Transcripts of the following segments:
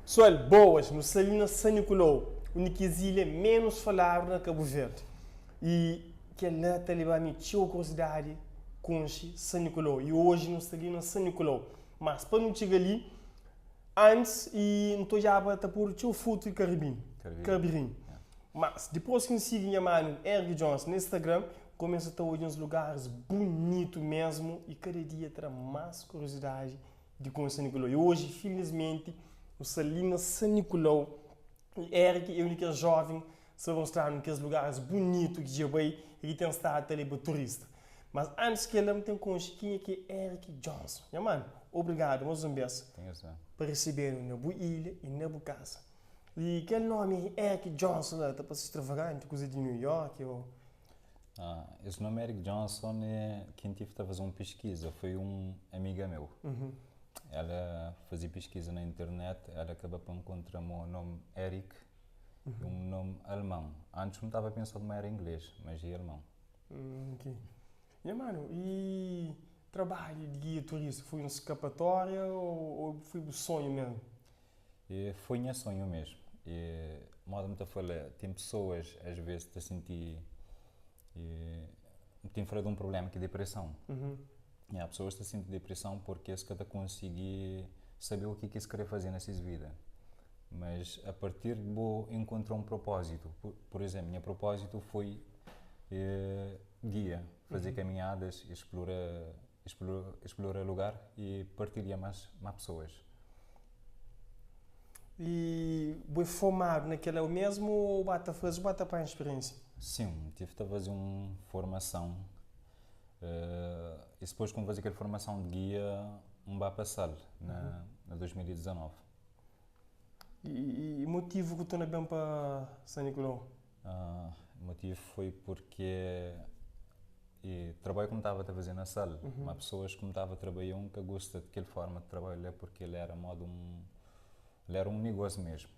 Pessoal, boas, no Salina San Nicolau, onde existe menos falado na Cabo Verde. E que ela está levando a curiosidade com San Nicolau. E hoje no Salina San Nicolau. Mas para não chegar ali, antes, e não estou já a por o fruto e carabim. Mas depois que eu sigo minha mano, Eric Jones, no Instagram, começa a estar hoje nos lugares bonitos mesmo e cada dia terá mais curiosidade de conhecer San Nicolau. E hoje, felizmente, o Salina San Nicolau, Eric é o único jovem se vai mostrar naqueles lugares bonitos que já veio e que tem estado ali para turista. Mas antes que ele me tenha com Chiquinha que é Eric Johnson. Minha mano, obrigado, Moçambique, por receber-me na boa ilha e na boa casa. E aquele nome Eric Johnson, está para ser extravagante, coisa de New York ou... Esse nome Eric Johnson é quem tive a fazer uma pesquisa, foi uma amiga meu. Ela fazia pesquisa na internet, ela acabou por encontrar o nome Eric e um nome alemão. Antes não estava pensando mais era inglês, mas é alemão. Ok. E mano, e trabalho de guia turístico, foi uma escapatória ou foi um sonho mesmo? Foi um sonho mesmo. Modo muito a falar, tem pessoas às vezes que sentir tem fora de um problema que é depressão. E há pessoas que sentem depressão porque se cada conseguir saber o que se quer fazer nessa vida. Mas a partir de vou encontrar um propósito. Por exemplo, meu propósito foi guia, fazer caminhadas, explorar lugar e partilhar mais pessoas. E foi formado naquele o mesmo ou bata para a experiência? Sim, tive de fazer uma formação. E depois, quando fazer aquela formação de guia, vai passar na 2019. E o motivo que tu não bem para San Nicolau? O motivo foi porque trabalho como estava a fazer na sala, mas pessoas como estava a trabalhar que gostam daquela forma de trabalho, porque ele era ele era um negócio mesmo.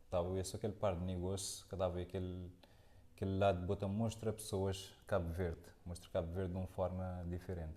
Estava esse aquele par de negócio que dava aquele lado de botar mostra pessoas Cabo Verde de uma forma diferente.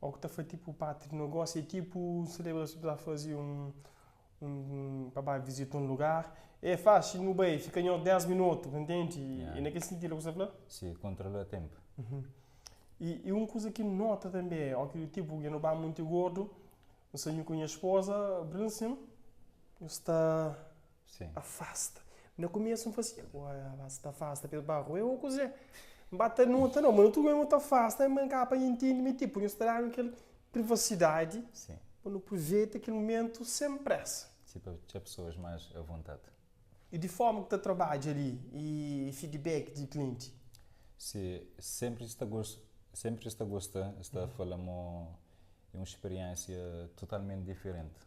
Ou que foi tipo parte de negócio e tipo celebra-se para fazer para visitar um lugar, é fácil, no bem, fica em 10 minutos, entende? E naquele sentido, você fala? Sim, controla o tempo. E uma coisa que nota também é, ó, que tipo, eu não vai muito gordo, eu sonho com a minha esposa, Branson, está afasta. No começo eu fazia, uai, está afasta pelo barro, eu coisa, bata nota não, mas tu é muito afasta, mas cá para entender, tipo, eu estar naquela privacidade. Sim. Quando aproveita aquele momento sem pressa. Sim, para ter pessoas mais à vontade. E de forma que tu trabalha ali e feedback de cliente? Sim, sempre está gostando, está a falar uma experiência totalmente diferente.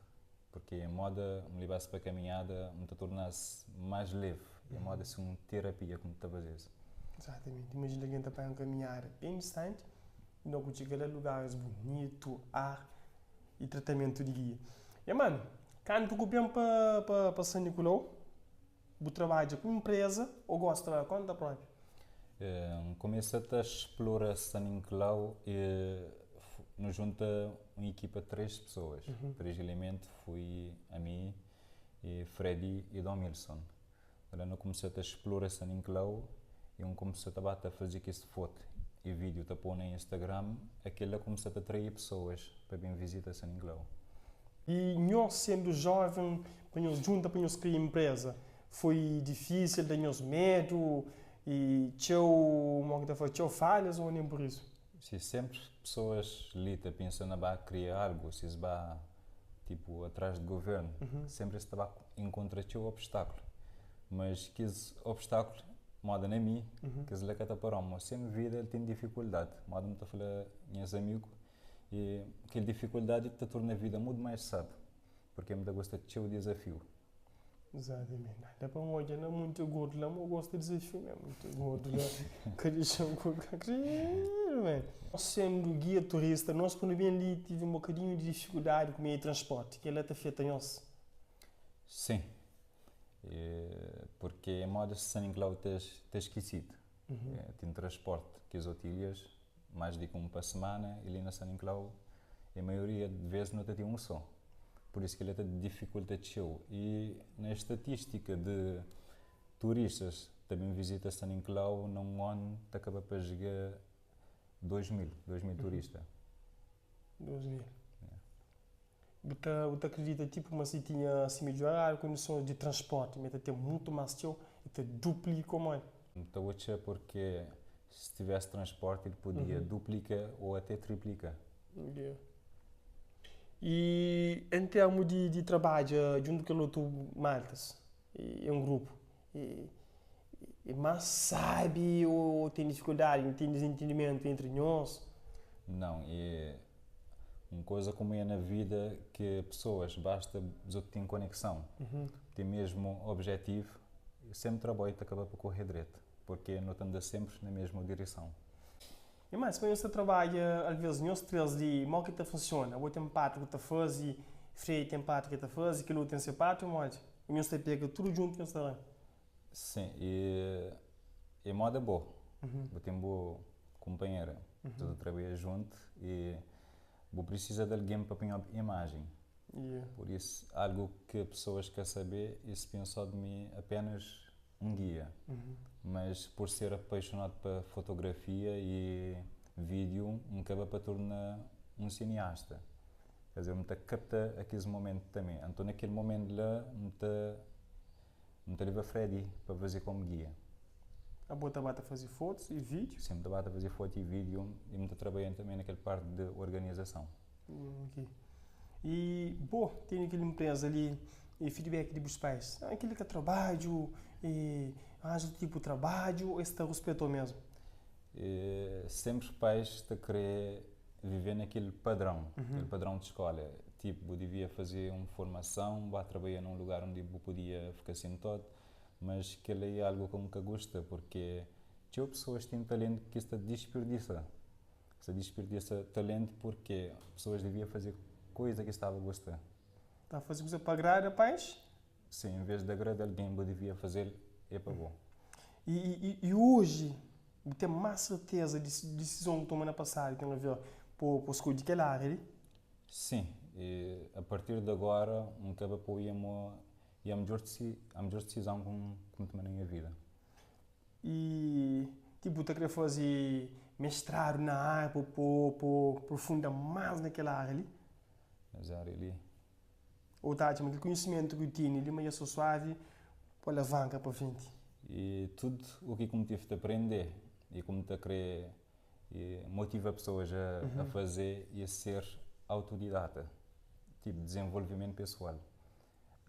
Porque a moda me levasse para a caminhada, me tornasse mais leve. E a moda é uma terapia, como tu estás a dizer. Exatamente. Imagina que a gente está para caminhar bem distante, e não chega a lugares bonitos, ar e tratamento de guia. E, mano, quando tu bem para San Nicolau, tu trabalha com empresa ou gosta de trabalhar com a própria? Comecei a explorar San Nicolau e nos junta uma equipa de 3 pessoas. 3 elementos, fui a mim, e Freddy e Dom Milson. Ela não comecei a explorar San Nicolau e comecei a fazer esse foto e vídeo tá pôr no Instagram, aquela começou a atrair pessoas para vir visitar San Nicolau. E nós sendo jovem, para nós juntar para nós criar empresa, foi difícil, temos medo e tinha falhas ou nem por isso? Se sempre pessoas ali pensam na criar algo, se vai tipo atrás do governo, sempre se vai encontrar o obstáculo. Mas que esse obstáculo moda na mim, que se lhe para mas sempre vida ele tem dificuldade. Moda me está a falar meus amigos e aquela dificuldade te torna a vida muito mais sábio, porque me dá gosto de ter o desafio. Exatamente. Dá para um olhar não muito gordo lá, mas eu gosto de desafio mesmo, muito gordo lá. Queria chamar com sendo guia turista, nós quando bem ali tive um bocadinho de dificuldade com o meio de transporte, que ele está feito em nós. Sim. Porque a moda de San Nicolau está esquecido. Tem transporte que as outras mais de como para a semana e ali na San Nicolau a maioria de vezes não tem um só. por isso que ele dificulta teu. E na estatística de turistas também visita São Nicolau, num ano acaba para chegar 2000 turistas. 2000. Você acredita tipo uma se tinha assim melhorar condições de transporte, mas tem muito mais teu e te duplica como é. Então, porque se tivesse transporte ele podia duplicar ou até triplicar. Yeah. E em termos de trabalho, junto com outros maltas, é um grupo, e mais sabe ou tem dificuldade, tem desentendimento entre nós? Não, é uma coisa como é na vida que pessoas, basta dizer que têm conexão, têm mesmo objetivo, e sempre trabalho te acaba por correr direito, porque não anda sempre na mesma direção. E mais, quando você trabalha, às vezes, nós três de mal que funciona, o tem parte que está faz e freio tem parte que está faz e que o tem seu parte, mas e nós pega tudo junto no restaurante. Sim, e é moda boa. Eu tenho boa companheira, tudo trabalha junto e vou precisar de alguém para pôr imagem. Yeah. Por isso, algo que pessoas querem saber, e se pensam de mim apenas um guia. Mas por ser apaixonado por fotografia e vídeo, me acaba para tornar um cineasta. Quer dizer, me capta aquele momento também. Então, naquele momento lá, me leva Freddy para fazer como guia. A boa bata fazer fotos e vídeos. Sempre trabalho a fazer foto e vídeo e me trabalhando também naquela parte de organização. Okay. E, bom, tem aquela empresa ali e feedback dos pais. Aquele que trabalho, e arranja tipo de trabalho, ou está respeitou mesmo? E sempre os pais te querer viver naquele padrão, aquele padrão de escola. Tipo, eu devia fazer uma formação, vá trabalhar num lugar onde eu podia ficar sentado, mas que é algo que eu nunca gosto, porque tinha pessoas que têm talento que se desperdiça. Se desperdiça talento porque pessoas deviam fazer coisa que estava a gostar. Está a fazer coisa para agradar, pais? Sim, em vez de agradar alguém, eu devia fazer é para bom. E hoje, eu tenho mais certeza de decisão que tomou na passada, que eu não vi por escolher aquela área ali? Sim, e a partir de agora, acaba por ir a melhor decisão que tomei na minha vida. E, tipo, tu queria fazer mestrado na área, para aprofundar mais naquela área ali? Mas a área ali, Ou tá, tipo, aquele conhecimento que eu tinha ali, mas eu sou suave, para alavanca para frente. e tudo o que como tive de aprender e como te querer e motiva pessoas a fazer e a ser autodidata, tipo desenvolvimento pessoal.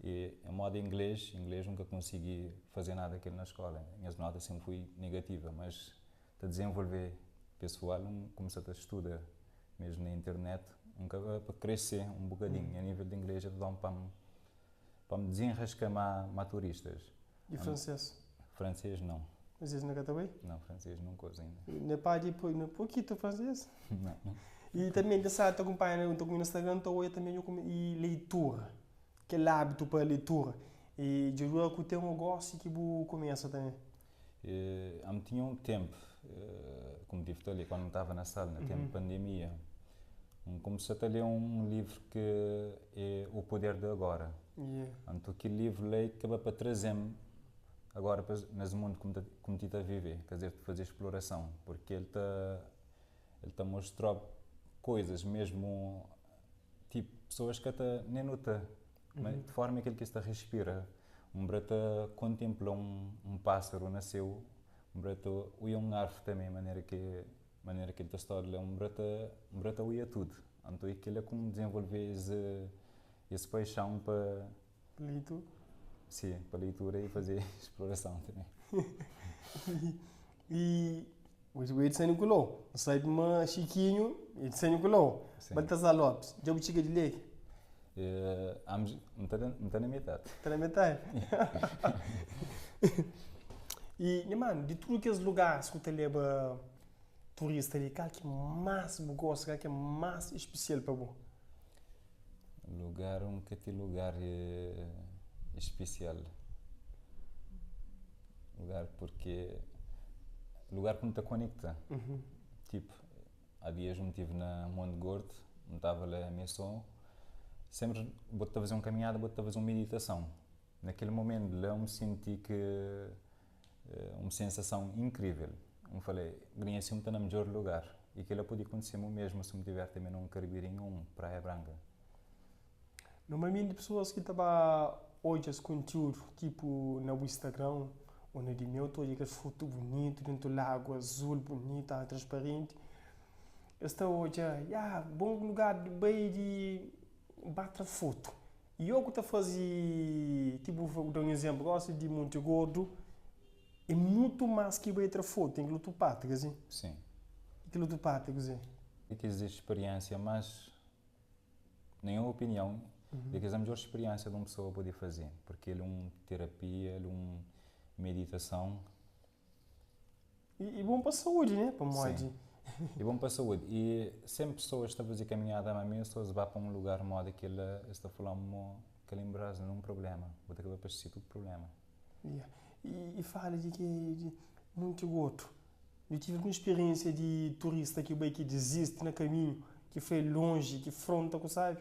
E a moda inglês nunca consegui fazer nada aquilo na escola. Minhas notas sempre fui negativa, mas a desenvolver pessoal, comecei a estudar mesmo na internet, para crescer um bocadinho. A nível de inglês, dá para me desenrascar mais turistas. E francês? Francês, não. Francês não também? Não, francês não coisa ainda. Não pode depois, não pouquinho francês? Não. E também, dessa tu acompanha no Instagram, então eu também e leitura. Aquele hábito para leitura. E de juro que tem um negócio que eu começa também. Eu tinha um tempo, como tive ali, quando estava na sala, no tempo de pandemia, comecei a ler um livro que é O Poder de Agora. Yeah. Então, aquele livro leio acaba para trazer-me agora nesse mundo como tu a viver, quer dizer, fazer exploração, porque ele está a mostrar coisas mesmo, tipo, pessoas que até nem notam, mas de forma que ele está respira. Um brata contempla um pássaro nasceu, um brata uia um árvore também, maneira que ele está a olhar, um brata uia tudo. Então, aquilo é como desenvolver esse paixão para Leitura. sim, para leitura e fazer exploração também. E o Edson Nicolau, sai de uma Chiquinho, Edson Nicolau, Baltazar Lopes, já o chica de lei. Está na metade. Está na metade? E, mano, de todos aqueles lugares que você leva turista ali, qual que mais você gosta, qual que é mais especial para você? Lugar, lugar especial. Lugar porque lugar que me te conecta. Tipo, há dias me estive na Monte Gordo, me estava lá a missão sempre vou fazer uma caminhada, vou fazer uma meditação. Naquele momento lá eu me senti que uma sensação incrível. Eu falei, Grinha, assim está no melhor lugar. E que ela podia acontecer o mesmo se me tiver também num Caribeirinho, Praia Branca. Normalmente pessoas que estavam hoje esse conteúdo, tipo no Instagram, ou no Vimeo, todo aquele foto bonito, dentro do lago azul, bonita, transparente. Está hoje, bom lugar de bem de bater foto. E eu que estou fazendo, tipo, vou dar um exemplo, gosto de Monte Gordo, é muito mais que bater foto, tem que lutar parte, quer dizer? Sim. Que lutar parte, quer dizer? E que existe experiência, mas, na minha opinião, é que é a melhor experiência de uma pessoa poder fazer, porque ele é uma terapia, ele é uma meditação. E bom para a saúde, né? Para a Sim. E bom para a saúde. E sempre pessoas estão a fazer caminhada a mim, pessoas vão para um lugar modo que ele está falando que ele embrasa num problema, vou ter que para si tudo problema. Yeah. E fala de que de Monte Gordo. Eu tive uma experiência de turista que veio que desiste no caminho, que foi longe, que fronta, sabe?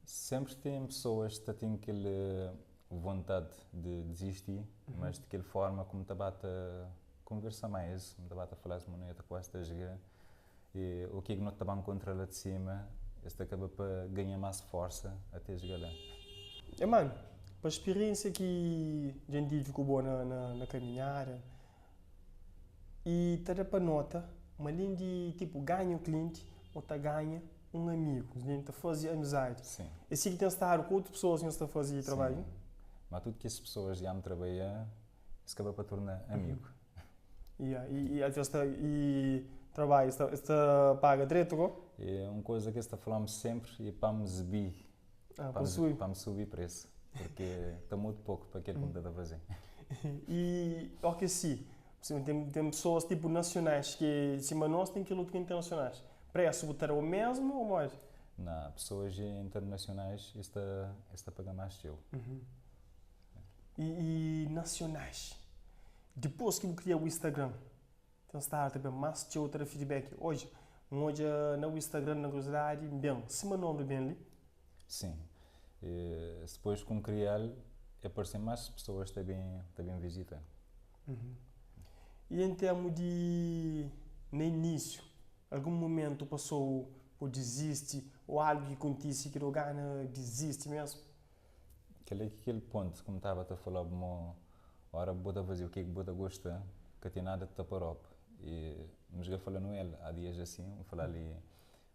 Sempre tem pessoas que têm aquela vontade de desistir, mas de aquela forma como te bate conversa mais, como te bate a falar de maneira que você está a jogar, e o que não te vai encontrar lá de cima, este acaba para ganhar mais força até chegar lá. Mano, para a experiência que a gente ficou boa na caminhada, e tá para nota, mas além de tipo ganha o cliente, ou tá ganha um amigo, a gente fazia amizade. Sim. E se que tem estar com outras pessoas que estão fazendo trabalho? Mas tudo que as pessoas já me trabalham, se acaba para tornar amigo. E trabalho, está paga direito, não? É uma coisa que está falando sempre e para me exibir, para me subir preço, porque está muito pouco para aquele que está a fazer. E, ok, sim, tem pessoas tipo nacionais que, cima de nós, tem que lutar internacionais. Preço, botar o mesmo ou mais? Não, pessoas internacionais, está a pagar mais que eu. E nacionais? Depois que eu criei o Instagram, tem estar também mais de outro feedback. Hoje no Instagram, na curiosidade, bem, cima do nome bem ali? Sim. E depois com criar, aparecem mais pessoas também visitam. E em termos de, no início, algum momento passou por desistir, ou algo que acontece que não ganha, desiste mesmo? Aquele ponto, como estava a falar, uma hora vou fazer o que vou gosta, que tem nada de tapar. E mas eu falando ele há dias assim, eu falei ali,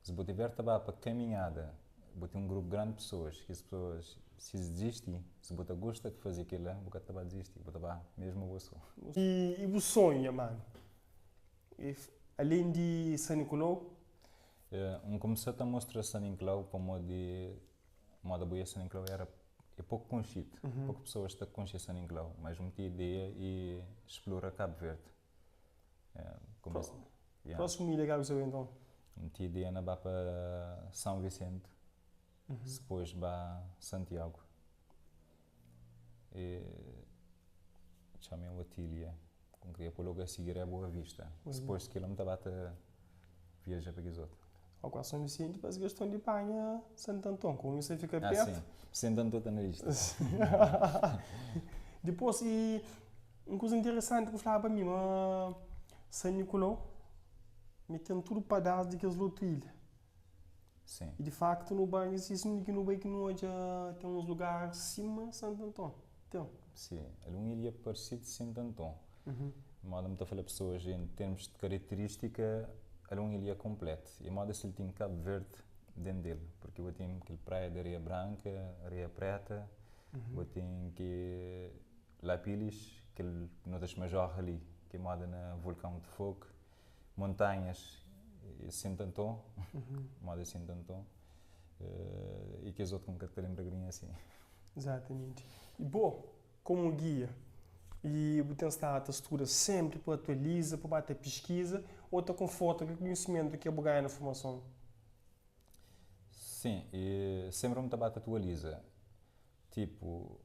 se eu tiver para caminhada, vou ter um grupo grande de pessoas, que as pessoas, se desistem, se você gosta de fazer aquilo, vou acabar desistir, vou acabar mesmo você. E o sonho, mano? Além de São Nicolau? Comecei a mostrar São Nicolau para moda boia São Nicolau é pouco conhecido, poucas pessoas estão conhecendo São Nicolau, mas uma ideia e explorar Cabo Verde. Próximo ilha que você então? Uma ideia na para São Vicente, depois para Santiago. E chamei o Atília, com que eu logo a seguir é Boa Vista. Depois de quilômetro bata viajar para Guizoto. Agora São Vicente, mas questão de Panha, Santo Antão, como isso fica perto. Sim, Santo Antão está na lista. Depois, uma coisa interessante que eu falava para mim, São Nicolau, metendo tudo para dar daqueles outros ilhas. Sim. E de facto, no banho, existe que no banho que não tem uns lugares acima de Santo Antão. Então. Sim, é uma ilha parecida de Santo Antão. Moda me está a falar pessoas em termos de característica, é uma ilha completa. E moda se ele tem Cabo Verde dentro dele, porque eu tenho aquele praia de areia branca, areia preta, eu tenho que Lapilis, que ele não deixa mais jorra ali, que é moda na vulcão de fogo, montanhas, Santo Antão, moda Santo Antão, e que as outras com Catarina Bragrinha assim. Exatamente. E bom, como guia, e você está a textura sempre para atualiza, para bater pesquisa, ou está conforto com o conhecimento que é ganhar na formação? Sim, e sempre me atualiza. Tipo,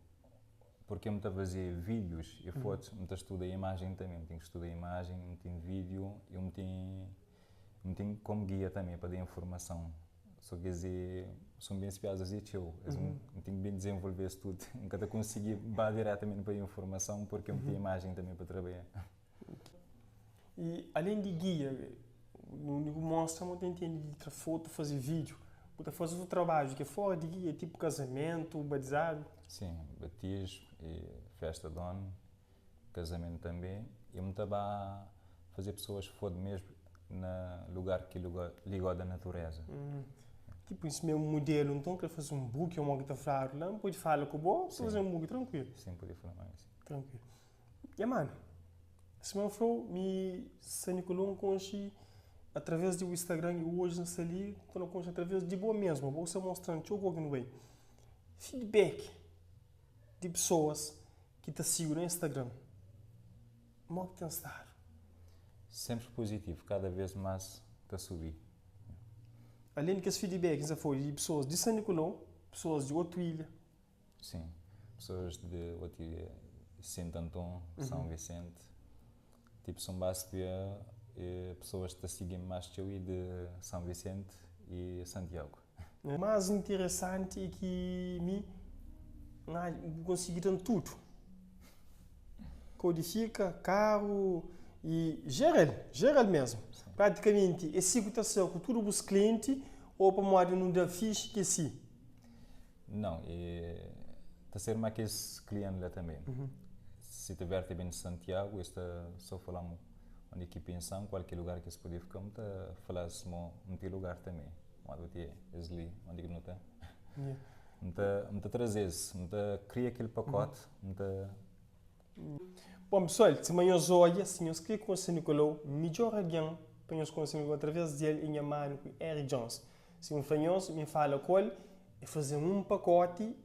porque me fazer vídeos e fotos, me estuda a imagem também, tenho que estudar a imagem, me tenho vídeo, eu me tenho como guia também para dar informação Só quer dizer, são bem espiadas e teu. Não tenho bem desenvolver isso tudo. Nunca consegui ir diretamente para a informação porque eu tenho imagem também para trabalhar. E além de guia, no mostra muito entende de tirar foto, fazer vídeo, para fazer o trabalho que é fora de guia, tipo casamento, batizado. Sim, batismo, e festa de ano, casamento também. E me estava a fazer pessoas que foram mesmo no lugar que ligou da natureza. Tipo, esse mesmo modelo, então, quer fazer um book, uma que está não pode falar com o bom, fazer um book tranquilo. Sim, podia falar mais. Tranquilo. E, mano, se me falou, me saniculou com através do Instagram e hoje não ali, estou com através de boa mesmo, vou ser mostrando, deixa eu ver aqui no bem. Feedback de pessoas que te seguem no Instagram. Como tem estado? Sempre positivo, cada vez mais está a subir. Além que esse feedback já foi de pessoas de São Nicolau, pessoas de outra ilha. Sim, pessoas de outra ilha, Santo Antão, São Vicente. Tipo, são basicamente pessoas que te seguem mais que eu e de São Vicente e Santiago. O mais interessante é que me conseguiram tudo. Codifica, carro e geral mesmo. Sim. Praticamente, é situação com todos os clientes ou para morar num da ficha que sim? Não, está a ser mais que esse cliente lá também. Se tiver também em Santiago, está só falando onde que pensam, qualquer lugar que se pode ficar, está a falar se um lugar também. Onde é ali, onde que não está. Está trazer isso, está criar aquele pacote, Bom, pessoal, se amanhã os olha, se nós queremos com o São Nicolau, melhor alguém para nós conseguir através dele em mano com Eric Jones. Se um fanhoso me fala com ele, é fazer um pacote,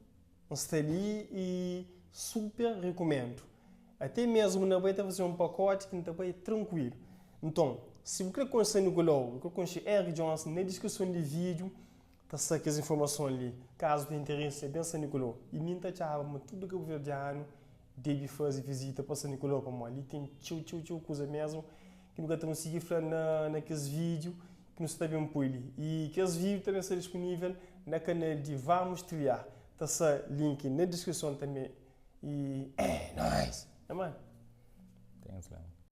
está ali e super recomendo. Até mesmo na vai fazer um pacote que não vai tranquilo. Então, se você quer conhecer o Nicolau, quer conhecer Eric Jones, na descrição do vídeo, está saque as informações ali. Caso de interesse, é bem São Nicolau. E nem está chava, tudo que o governo deve fazer visita para São Nicolau, como ali tem tchau coisa mesmo que nunca consegui falar naqueles vídeos que não está bem por ali. E aqueles vídeos também estão disponíveis no canal de Vamos Trilhar. Está link na descrição também. E é nóis! É, mano? Tem